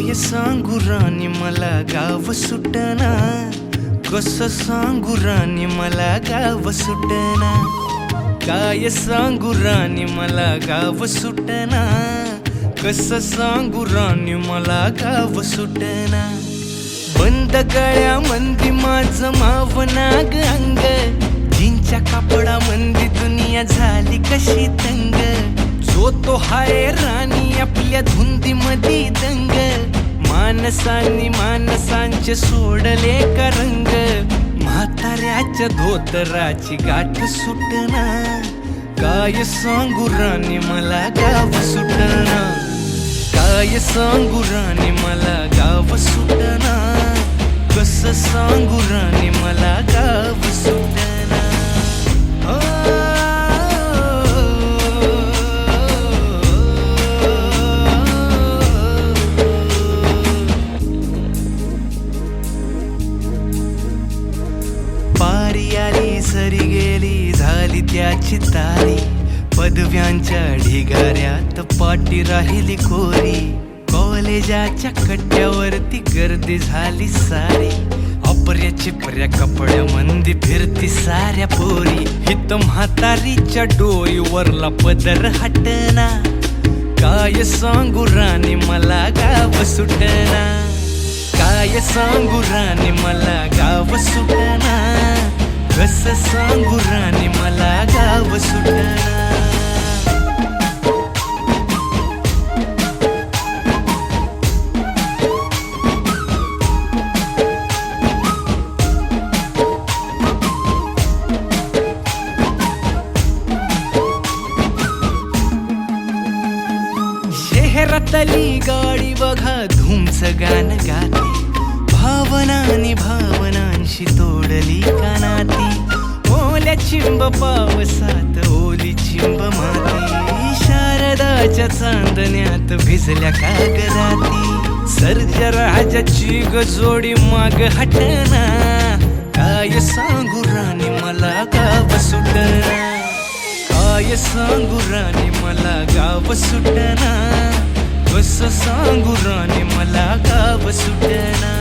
काय सांगू राणी मला गाव सुटना, कसं सांगू राणी मला गाव सुटना. काय सांगू राणी मला गाव सुटना, कसं सांगू राणी मला गाव सुटना. बंद गळ्यामंदी माझं मावनाग अंग, जीनच्या कापडामंदी दुनिया झाली कशी तंग. जो तो हाय राणी आपल्या धुंदीमधी दंग, माणसांनी माणसांचे सोडले का रंग. म्हाताऱ्याच्या धोतराची गाठ सुटना, काय सांगू राणी मला गाव सुटना. काय सांगू राणी मला गाव सुटना, कसं सांगू राणी मला गाव सुटना. पारी आली सरी गेली झाली त्याची तारी, पदव्यांच्या ढिगाऱ्यात पाटी राहिली कोरी. कॉलेजाच्या कट्ट्यावरती गर्दी झाली सारी, अपर्या चिपऱ्या कपड्यामंदी फिरती साऱ्या पोरी. हित म्हातारीच्या डोईवरला पदर हटना, काय सांगू राणी मला गाव सुटना. काय सांगू राणी मला गाव सुटना, कसं सांगू राणी मला गाव सुटना. शहरातली गाडी बघा धूमचं गाणं गाते, भावनांनी भावनांशी तोडली कानाती. ओल्या चिंब पावसात ओली चिंब माती, शारदाच्या चांदण्यात भिजल्या कागदाती. सर्जराजाची गजोडी माग हटना, काय सांगू राणी मला गाव सुटना. काय सांगू राणी मला गाव सुटना, कसं सांगू राणी मला गाव सुटना.